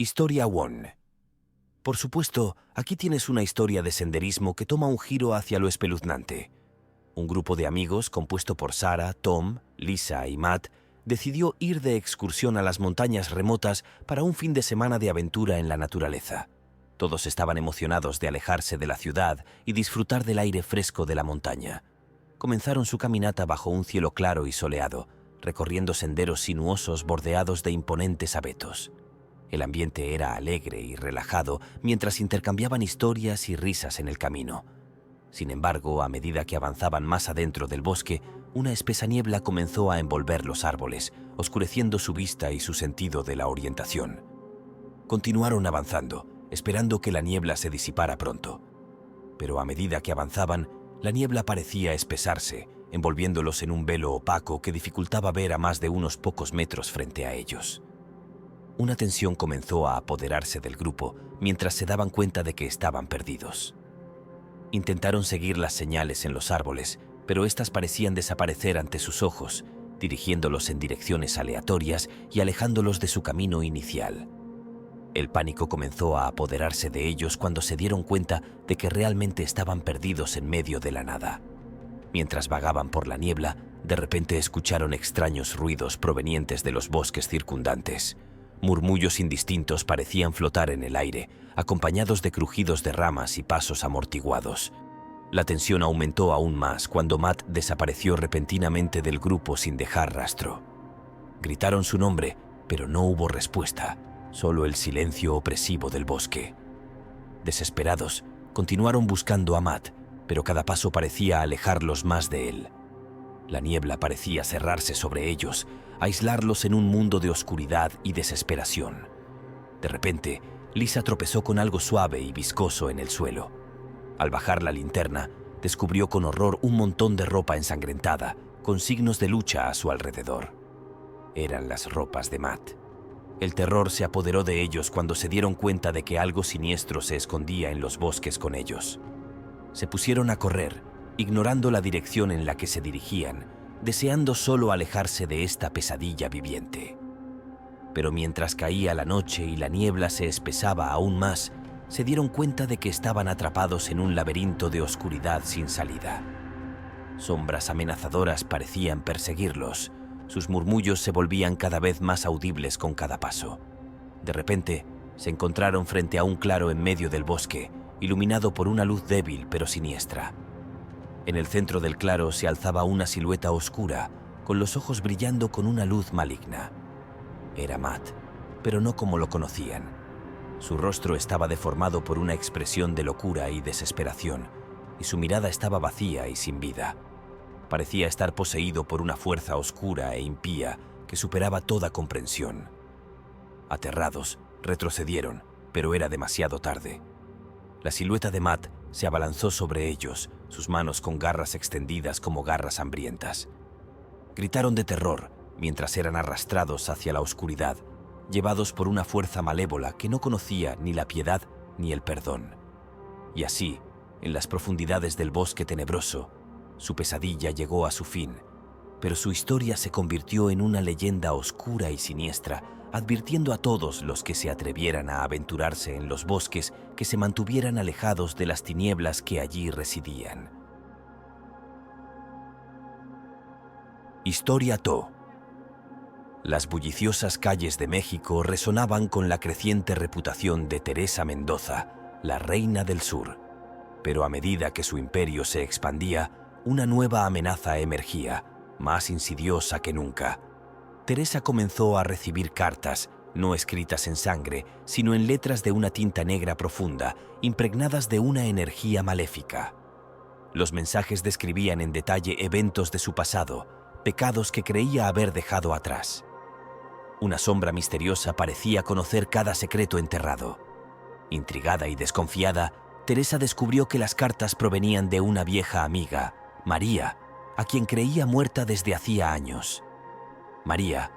Historia One. Por supuesto, aquí tienes una historia de senderismo que toma un giro hacia lo espeluznante. Un grupo de amigos compuesto por Sarah, Tom, Lisa y Matt decidió ir de excursión a las montañas remotas para un fin de semana de aventura en la naturaleza. Todos estaban emocionados de alejarse de la ciudad y disfrutar del aire fresco de la montaña. Comenzaron su caminata bajo un cielo claro y soleado, recorriendo senderos sinuosos bordeados de imponentes abetos. El ambiente era alegre y relajado mientras intercambiaban historias y risas en el camino. Sin embargo, a medida que avanzaban más adentro del bosque, una espesa niebla comenzó a envolver los árboles, oscureciendo su vista y su sentido de la orientación. Continuaron avanzando, esperando que la niebla se disipara pronto. Pero a medida que avanzaban, la niebla parecía espesarse, envolviéndolos en un velo opaco que dificultaba ver a más de unos pocos metros frente a ellos. Una tensión comenzó a apoderarse del grupo mientras se daban cuenta de que estaban perdidos. Intentaron seguir las señales en los árboles, pero éstas parecían desaparecer ante sus ojos, dirigiéndolos en direcciones aleatorias y alejándolos de su camino inicial. El pánico comenzó a apoderarse de ellos cuando se dieron cuenta de que realmente estaban perdidos en medio de la nada. Mientras vagaban por la niebla, de repente escucharon extraños ruidos provenientes de los bosques circundantes. Murmullos indistintos parecían flotar en el aire, acompañados de crujidos de ramas y pasos amortiguados. La tensión aumentó aún más cuando Matt desapareció repentinamente del grupo sin dejar rastro. Gritaron su nombre, pero no hubo respuesta, solo el silencio opresivo del bosque. Desesperados, continuaron buscando a Matt, pero cada paso parecía alejarlos más de él. La niebla parecía cerrarse sobre ellos, aislarlos en un mundo de oscuridad y desesperación. De repente, Lisa tropezó con algo suave y viscoso en el suelo. Al bajar la linterna, descubrió con horror un montón de ropa ensangrentada, con signos de lucha a su alrededor. Eran las ropas de Matt. El terror se apoderó de ellos cuando se dieron cuenta de que algo siniestro se escondía en los bosques con ellos. Se pusieron a correr, ignorando la dirección en la que se dirigían, deseando solo alejarse de esta pesadilla viviente. Pero mientras caía la noche y la niebla se espesaba aún más, se dieron cuenta de que estaban atrapados en un laberinto de oscuridad sin salida. Sombras amenazadoras parecían perseguirlos. Sus murmullos se volvían cada vez más audibles con cada paso. De repente, se encontraron frente a un claro en medio del bosque, iluminado por una luz débil pero siniestra. En el centro del claro se alzaba una silueta oscura, con los ojos brillando con una luz maligna. Era Matt, pero no como lo conocían. Su rostro estaba deformado por una expresión de locura y desesperación, y su mirada estaba vacía y sin vida. Parecía estar poseído por una fuerza oscura e impía que superaba toda comprensión. Aterrados, retrocedieron, pero era demasiado tarde. La silueta de Matt se abalanzó sobre ellos, sus manos con garras extendidas como garras hambrientas. Gritaron de terror mientras eran arrastrados hacia la oscuridad, llevados por una fuerza malévola que no conocía ni la piedad ni el perdón. Y así, en las profundidades del bosque tenebroso, su pesadilla llegó a su fin, pero su historia se convirtió en una leyenda oscura y siniestra, advirtiendo a todos los que se atrevieran a aventurarse en los bosques que se mantuvieran alejados de las tinieblas que allí residían. Historia To. Las bulliciosas calles de México resonaban con la creciente reputación de Teresa Mendoza, la reina del sur. Pero a medida que su imperio se expandía, una nueva amenaza emergía, más insidiosa que nunca. Teresa comenzó a recibir cartas, no escritas en sangre, sino en letras de una tinta negra profunda, impregnadas de una energía maléfica. Los mensajes describían en detalle eventos de su pasado, pecados que creía haber dejado atrás. Una sombra misteriosa parecía conocer cada secreto enterrado. Intrigada y desconfiada, Teresa descubrió que las cartas provenían de una vieja amiga, María, a quien creía muerta desde hacía años. María,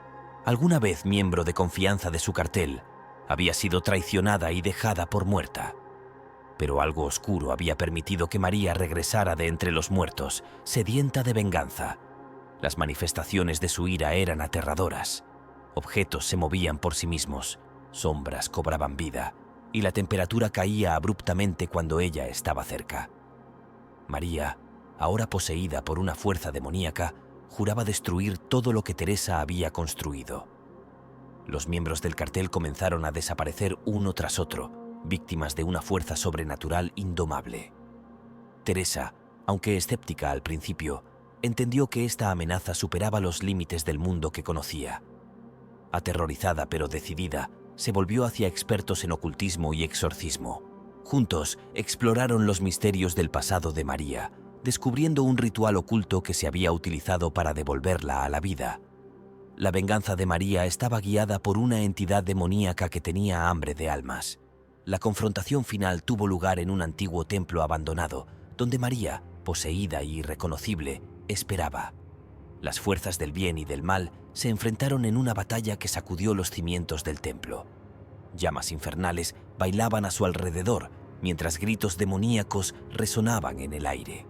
alguna vez miembro de confianza de su cartel, había sido traicionada y dejada por muerta. Pero algo oscuro había permitido que María regresara de entre los muertos, sedienta de venganza. Las manifestaciones de su ira eran aterradoras. Objetos se movían por sí mismos, Sombras cobraban vida, y la temperatura caía abruptamente cuando ella estaba cerca. María, ahora poseída por una fuerza demoníaca, juraba destruir todo lo que Teresa había construido. Los miembros del cartel comenzaron a desaparecer uno tras otro, víctimas de una fuerza sobrenatural indomable. Teresa, aunque escéptica al principio, entendió que esta amenaza superaba los límites del mundo que conocía. Aterrorizada pero decidida, se volvió hacia expertos en ocultismo y exorcismo. Juntos exploraron los misterios del pasado de María, descubriendo un ritual oculto que se había utilizado para devolverla a la vida. La venganza de María estaba guiada por una entidad demoníaca que tenía hambre de almas. La confrontación final tuvo lugar en un antiguo templo abandonado, donde María, poseída y irreconocible, esperaba. Las fuerzas del bien y del mal se enfrentaron en una batalla que sacudió los cimientos del templo. Llamas infernales bailaban a su alrededor, mientras gritos demoníacos resonaban en el aire.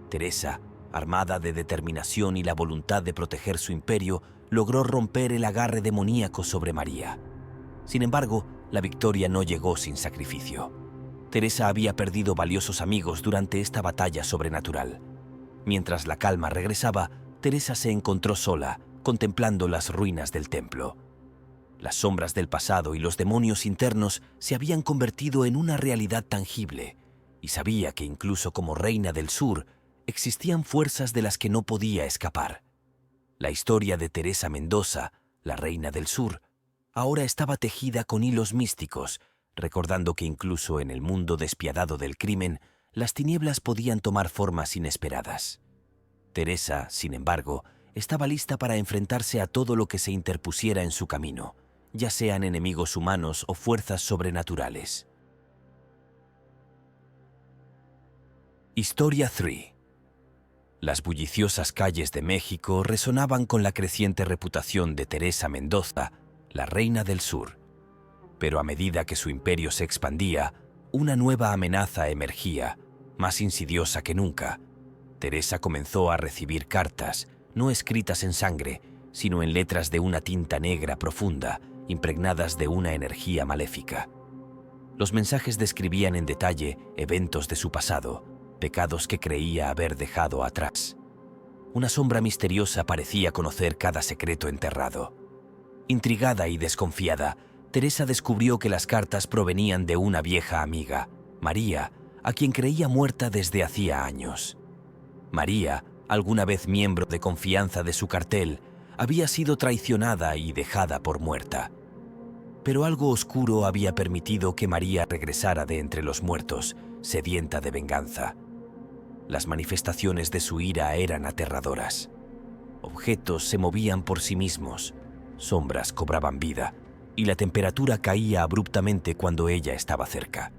Teresa, armada de determinación y la voluntad de proteger su imperio, logró romper el agarre demoníaco sobre María. Sin embargo, la victoria no llegó sin sacrificio. Teresa había perdido valiosos amigos durante esta batalla sobrenatural. Mientras la calma regresaba, Teresa se encontró sola, contemplando las ruinas del templo. Las sombras del pasado y los demonios internos se habían convertido en una realidad tangible, y sabía que incluso como reina del sur, existían fuerzas de las que no podía escapar. La historia de Teresa Mendoza, la reina del sur, ahora estaba tejida con hilos místicos, recordando que incluso en el mundo despiadado del crimen, las tinieblas podían tomar formas inesperadas. Teresa, sin embargo, estaba lista para enfrentarse a todo lo que se interpusiera en su camino, ya sean enemigos humanos o fuerzas sobrenaturales. Historia 3. Las bulliciosas calles de México resonaban con la creciente reputación de Teresa Mendoza, la reina del sur. Pero a medida que su imperio se expandía, una nueva amenaza emergía, más insidiosa que nunca. Teresa comenzó a recibir cartas, no escritas en sangre, sino en letras de una tinta negra profunda, impregnadas de una energía maléfica. Los mensajes describían en detalle eventos de su pasado, pecados que creía haber dejado atrás. Una sombra misteriosa parecía conocer cada secreto enterrado. Intrigada y desconfiada, Teresa descubrió que las cartas provenían de una vieja amiga, María, a quien creía muerta desde hacía años. María, alguna vez miembro de confianza de su cartel, había sido traicionada y dejada por muerta. Pero algo oscuro había permitido que María regresara de entre los muertos, sedienta de venganza. Las manifestaciones de su ira eran aterradoras. Objetos se movían por sí mismos, sombras cobraban vida, y la temperatura caía abruptamente cuando ella estaba cerca.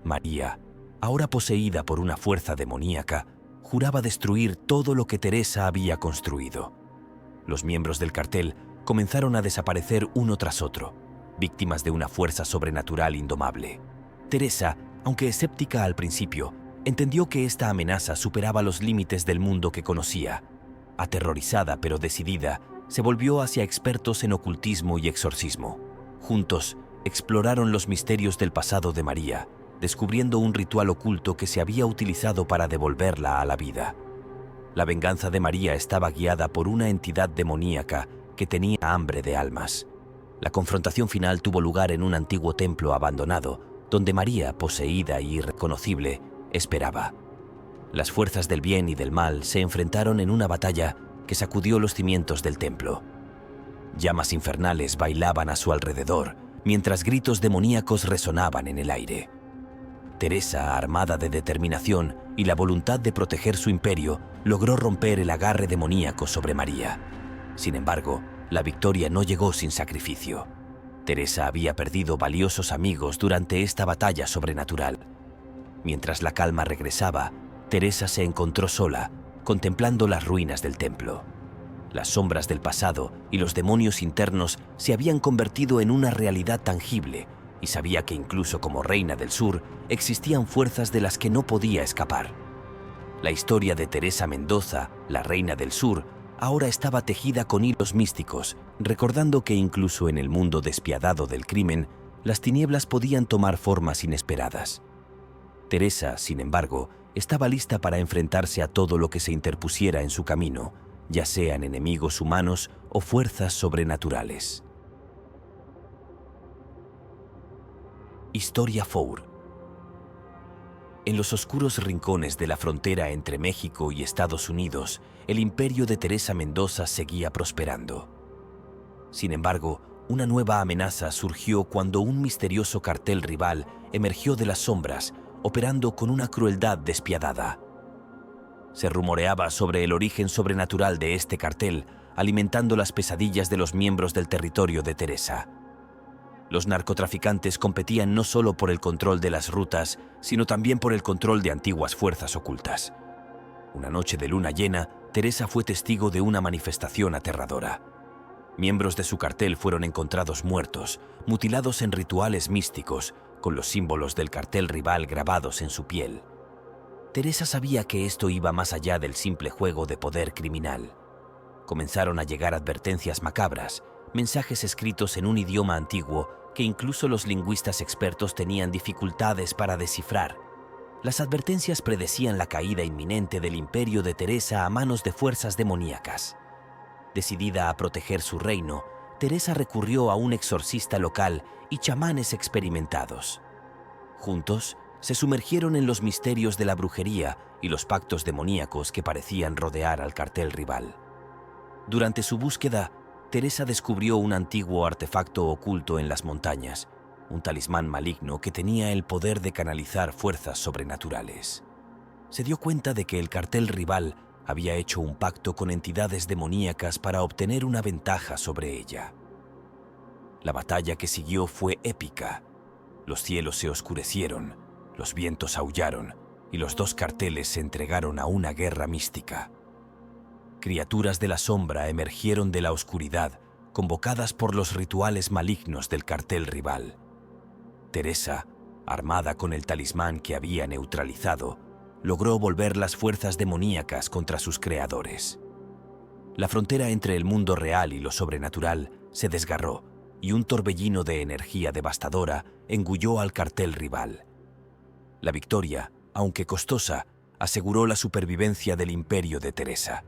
María, ahora poseída por una fuerza demoníaca, juraba destruir todo lo que Teresa había construido. Los miembros del cartel comenzaron a desaparecer uno tras otro, víctimas de una fuerza sobrenatural indomable. Teresa, aunque escéptica al principio, entendió que esta amenaza superaba los límites del mundo que conocía. Aterrorizada pero decidida, se volvió hacia expertos en ocultismo y exorcismo. Juntos, exploraron los misterios del pasado de María, descubriendo un ritual oculto que se había utilizado para devolverla a la vida. La venganza de María estaba guiada por una entidad demoníaca que tenía hambre de almas. La confrontación final tuvo lugar en un antiguo templo abandonado, donde María, poseída y irreconocible, esperaba. Las fuerzas del bien y del mal se enfrentaron en una batalla que sacudió los cimientos del templo. Llamas infernales bailaban a su alrededor, mientras gritos demoníacos resonaban en el aire. Teresa, armada de determinación y la voluntad de proteger su imperio, logró romper el agarre demoníaco sobre María. Sin embargo, la victoria no llegó sin sacrificio. Teresa había perdido valiosos amigos durante esta batalla sobrenatural. Mientras la calma regresaba, Teresa se encontró sola, contemplando las ruinas del templo. Las sombras del pasado y los demonios internos se habían convertido en una realidad tangible, y sabía que incluso como reina del sur existían fuerzas de las que no podía escapar. La historia de Teresa Mendoza, la reina del sur, ahora estaba tejida con hilos místicos, recordando que incluso en el mundo despiadado del crimen, las tinieblas podían tomar formas inesperadas. Teresa, sin embargo, estaba lista para enfrentarse a todo lo que se interpusiera en su camino, ya sean enemigos humanos o fuerzas sobrenaturales. Historia Four. En los oscuros rincones de la frontera entre México y Estados Unidos, el imperio de Teresa Mendoza seguía prosperando. Sin embargo, una nueva amenaza surgió cuando un misterioso cartel rival emergió de las sombras, operando con una crueldad despiadada. Se rumoreaba sobre el origen sobrenatural de este cartel, alimentando las pesadillas de los miembros del territorio de Teresa. Los narcotraficantes competían no solo por el control de las rutas, sino también por el control de antiguas fuerzas ocultas. Una noche de luna llena, Teresa fue testigo de una manifestación aterradora. Miembros de su cartel fueron encontrados muertos, mutilados en rituales místicos, con los símbolos del cartel rival grabados en su piel. Teresa sabía que esto iba más allá del simple juego de poder criminal. Comenzaron a llegar advertencias macabras, mensajes escritos en un idioma antiguo que incluso los lingüistas expertos tenían dificultades para descifrar. Las advertencias predecían la caída inminente del imperio de Teresa a manos de fuerzas demoníacas. Decidida a proteger su reino, Teresa recurrió a un exorcista local y chamanes experimentados. Juntos, se sumergieron en los misterios de la brujería y los pactos demoníacos que parecían rodear al cartel rival. Durante su búsqueda, Teresa descubrió un antiguo artefacto oculto en las montañas, un talismán maligno que tenía el poder de canalizar fuerzas sobrenaturales. Se dio cuenta de que el cartel rival había hecho un pacto con entidades demoníacas para obtener una ventaja sobre ella. La batalla que siguió fue épica. Los cielos se oscurecieron, los vientos aullaron y los dos carteles se entregaron a una guerra mística. Criaturas de la sombra emergieron de la oscuridad, convocadas por los rituales malignos del cartel rival. Teresa, armada con el talismán que había neutralizado, logró volver las fuerzas demoníacas contra sus creadores. La frontera entre el mundo real y lo sobrenatural se desgarró y un torbellino de energía devastadora engulló al cartel rival. La victoria, aunque costosa, aseguró la supervivencia del imperio de Teresa.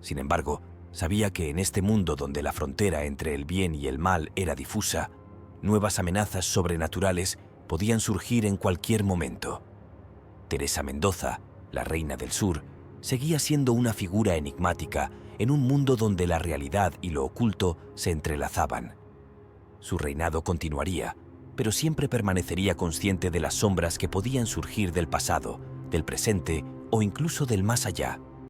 Sin embargo, sabía que en este mundo donde la frontera entre el bien y el mal era difusa, nuevas amenazas sobrenaturales podían surgir en cualquier momento. Teresa Mendoza, la reina del sur, seguía siendo una figura enigmática en un mundo donde la realidad y lo oculto se entrelazaban. Su reinado continuaría, pero siempre permanecería consciente de las sombras que podían surgir del pasado, del presente o incluso del más allá.